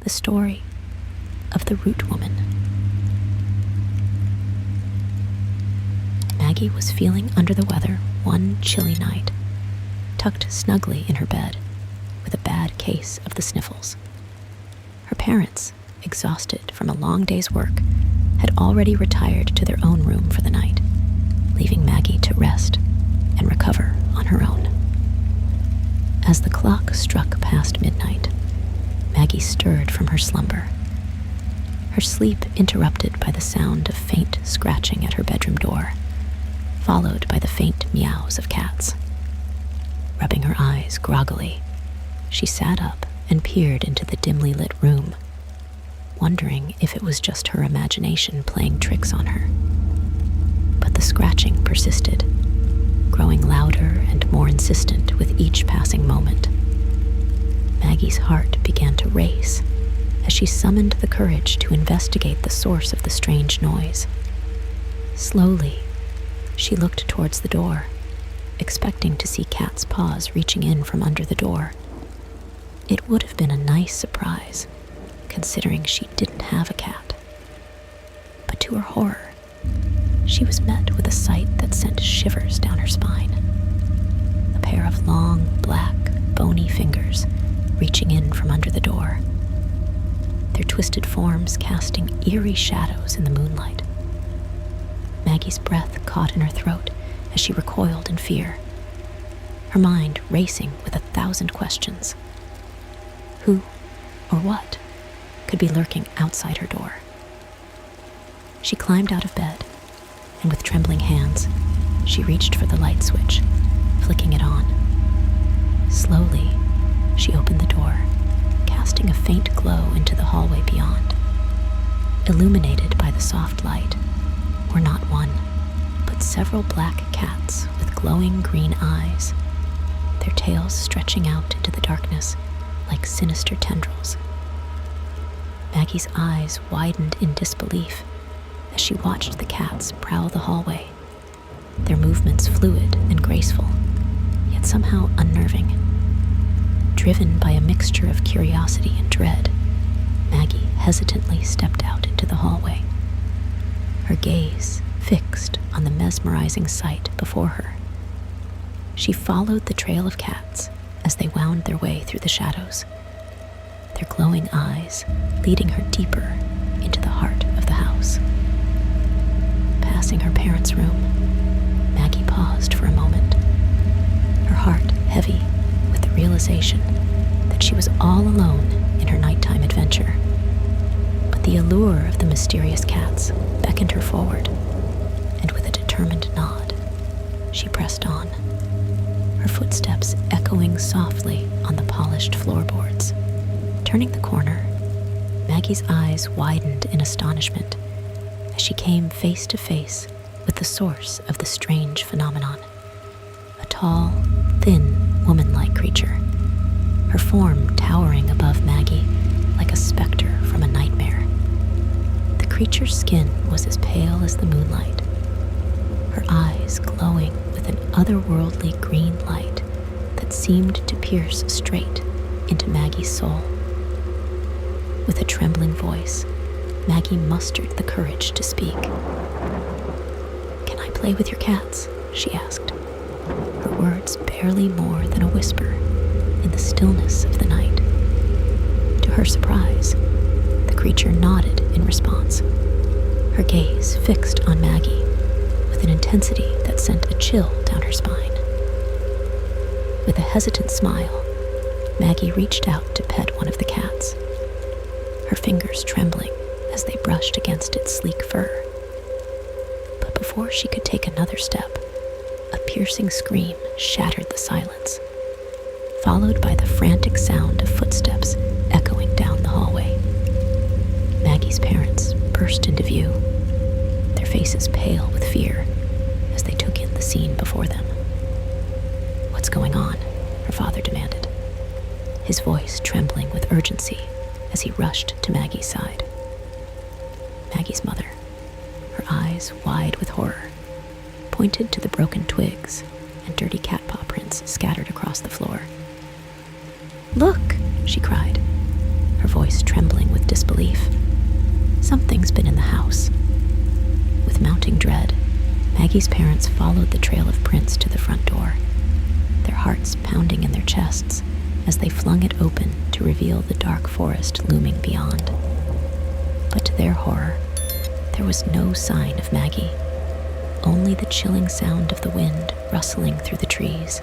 the story of the Root Woman. Maggie was feeling under the weather one chilly night, tucked snugly in her bed with a bad case of the sniffles. Her parents, exhausted from a long day's work, had already retired to their own room for the night, leaving Maggie to rest and recover on her own. As the clock struck past midnight, Maggie stirred from her slumber, her sleep interrupted by the sound of faint scratching at her bedroom door, followed by the faint meows of cats. Rubbing her eyes groggily, she sat up and peered into the dimly lit room, wondering if it was just her imagination playing tricks on her. But the scratching persisted, growing louder and more insistent with each passing moment. Maggie's heart began to race as she summoned the courage to investigate the source of the strange noise. Slowly, she looked towards the door, expecting to see Cat's paws reaching in from under the door. It would have been a nice surprise, considering she didn't have a cat. But to her horror, she was met with a sight that sent shivers down her spine. A pair of long, black, bony fingers reaching in from under the door, their twisted forms casting eerie shadows in the moonlight. Maggie's breath caught in her throat as she recoiled in fear, her mind racing with 1,000 questions. Who or what could be lurking outside her door? She climbed out of bed, and with trembling hands, she reached for the light switch, flicking it on. Slowly, she opened the door, casting a faint glow into the hallway beyond. Illuminated by the soft light were not one, but several black cats with glowing green eyes, their tails stretching out into the darkness like sinister tendrils. Maggie's eyes widened in disbelief as she watched the cats prowl the hallway, their movements fluid and graceful, yet somehow unnerving. Driven by a mixture of curiosity and dread, Maggie hesitantly stepped out into the hallway, her gaze fixed on the mesmerizing sight before her. She followed the trail of cats as they wound their way through the shadows, their glowing eyes leading her deeper into the heart of the house. Passing her parents' room, Maggie paused for a moment, her heart heavy with the realization that she was all alone in her nighttime adventure. But the allure of the mysterious cats beckoned her forward, and with a determined nod, she pressed on, her footsteps echoing softly on the polished floorboards. Turning the corner, Maggie's eyes widened in astonishment as she came face to face with the source of the strange phenomenon. A tall, thin, woman-like creature, her form towering above Maggie like a specter from a nightmare. The creature's skin was as pale as the moonlight, her eyes glowing with an otherworldly green light that seemed to pierce straight into Maggie's soul. With a trembling voice, Maggie mustered the courage to speak. "Can I play with your cats?" she asked, her words barely more than a whisper in the stillness of the night. To her surprise, the creature nodded in response, her gaze fixed on Maggie with an intensity that sent a chill down her spine. With a hesitant smile, Maggie reached out to pet one of the cats, her fingers trembling as they brushed against its sleek fur. But before she could take another step, a piercing scream shattered the silence, followed by the frantic sound of footsteps echoing down the hallway. Maggie's parents burst into view, their faces pale with fear as they took in the scene before them. "What's going on?" her father demanded, his voice trembling with urgency as he rushed to Maggie's side. Maggie's mother, her eyes wide with horror, pointed to the broken twigs and dirty cat paw prints scattered across the floor. "Look!" she cried, her voice voice trembling with disbelief. Something's been in the house. With mounting dread, Maggie's parents followed the trail of prints to the front door, their hearts pounding in their chests as they flung it open to reveal the dark forest looming beyond. But to their horror, there was no sign of Maggie, only the chilling sound of the wind rustling through the trees,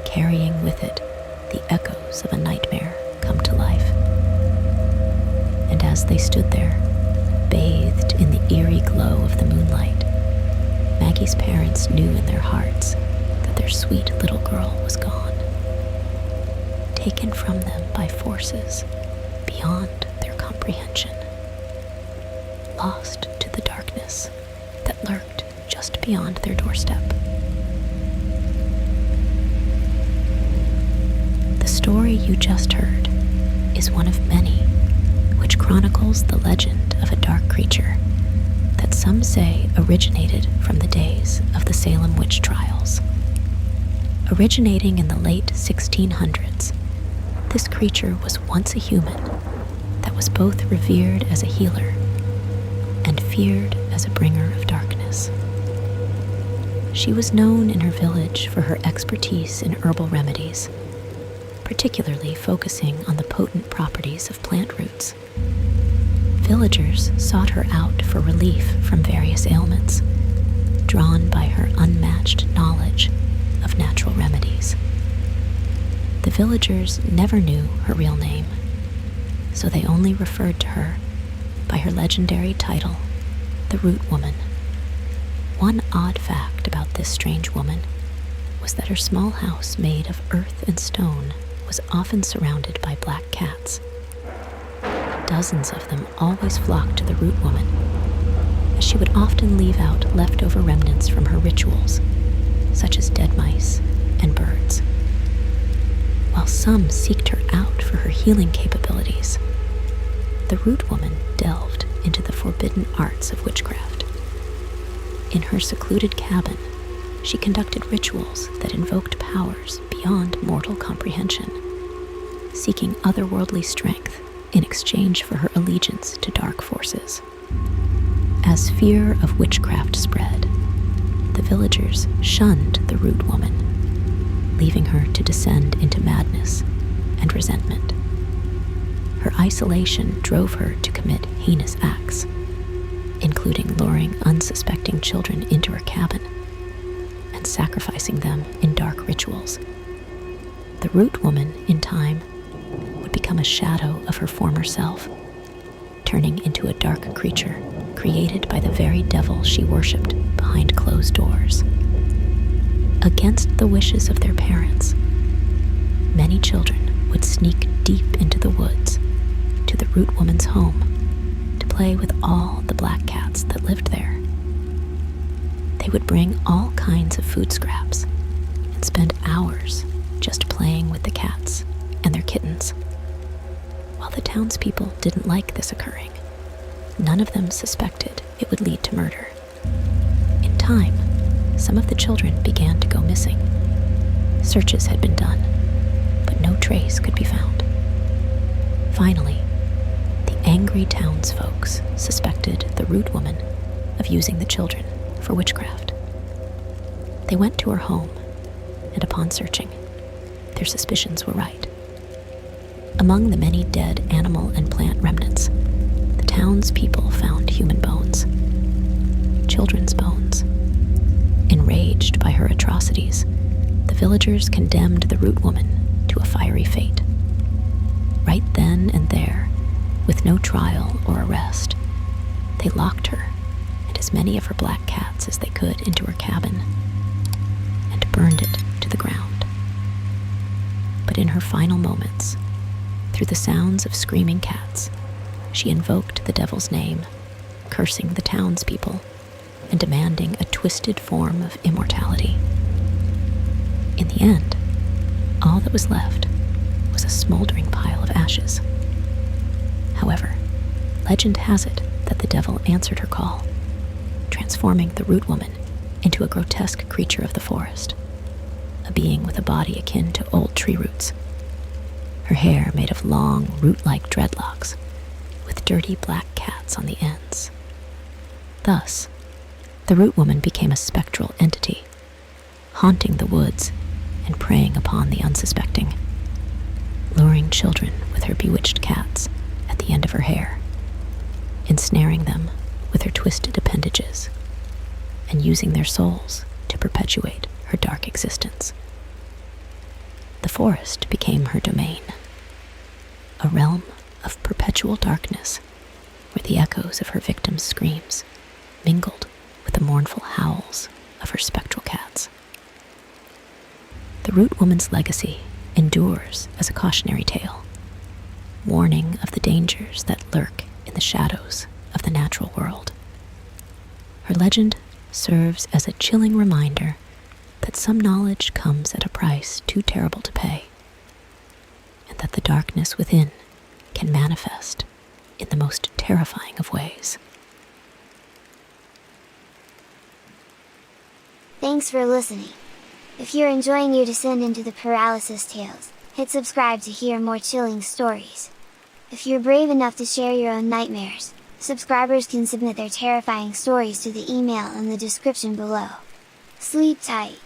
carrying with it the echoes of a nightmare come to life. And as they stood there, bathed in the eerie glow of the moonlight, Maggie's parents knew in their hearts that their sweet little girl was gone, taken from them by forces beyond their comprehension, lost to the darkness that lurked just beyond their doorstep. The story you just heard is one of many which chronicles the legend of a dark creature that some say originated from the days of the Salem witch trials. Originating in the late 1600s, this creature was once a human that was both revered as a healer and feared as a bringer of darkness. She was known in her village for her expertise in herbal remedies, particularly focusing on the potent properties of plant roots. Villagers sought her out for relief from various ailments, drawn by her unmatched knowledge of natural remedies. The villagers never knew her real name, so they only referred to her by her legendary title, the Root Woman. One odd fact about this strange woman was that her small house made of earth and stone was often surrounded by black cats. Dozens of them always flocked to the Root Woman, as she would often leave out leftover remnants from her rituals, such as dead mice and birds. While some seeked her out for her healing capabilities, the Root Woman delved into the forbidden arts of witchcraft. In her secluded cabin, she conducted rituals that invoked powers beyond mortal comprehension, seeking otherworldly strength in exchange for her allegiance to dark forces. As fear of witchcraft spread, the villagers shunned the Root Woman, leaving her to descend into madness and resentment. Her isolation drove her to commit heinous acts, including luring unsuspecting children into her cabin and sacrificing them in dark rituals. The Root Woman, in time, would become a shadow of her former self, turning into a dark creature created by the very devil she worshipped behind closed doors. Against the wishes of their parents, many children would sneak deep into the woods to the Root Woman's home to play with all the black cats that lived there. They would bring all kinds of food scraps and spend hours just playing with the cats and their kittens. While the townspeople didn't like this occurring, none of them suspected it would lead to murder. In time, some of the children began to go missing. Searches had been done, but no trace could be found. Finally, the angry townsfolk suspected the Root Woman of using the children for witchcraft. They went to her home, and upon searching, their suspicions were right. Among the many dead animal and plant remnants, the townspeople found human bones, children's bones. Enraged by her atrocities, the villagers condemned the Root Woman to a fiery fate. Right then and there, with no trial or arrest, they locked her and as many of her black cats as they could into her cabin and burned it to the ground. But in her final moments, through the sounds of screaming cats, she invoked the devil's name, cursing the townspeople and demanding a twisted form of immortality. In the end, all that was left was a smoldering pile of ashes. However, legend has it that the devil answered her call, transforming the Root Woman into a grotesque creature of the forest, a being with a body akin to old tree roots. her hair made of long, root-like dreadlocks, with dirty black cats on the ends. Thus, the Root Woman became a spectral entity, haunting the woods and preying upon the unsuspecting, luring children with her bewitched cats at the end of her hair, ensnaring them with her twisted appendages, and using their souls to perpetuate her dark existence. The forest became her domain, a realm of perpetual darkness where the echoes of her victims' screams mingled with the mournful howls of her spectral cats. The Root Woman's legacy endures as a cautionary tale, warning of the dangers that lurk in the shadows of the natural world. Her legend serves as a chilling reminder that some knowledge comes at a price too terrible to pay, and that the darkness within can manifest in the most terrifying of ways. Thanks for listening. If you're enjoying your descent into the Paralysis Tales, hit subscribe to hear more chilling stories. If you're brave enough to share your own nightmares, subscribers can submit their terrifying stories to the email in the description below. Sleep tight,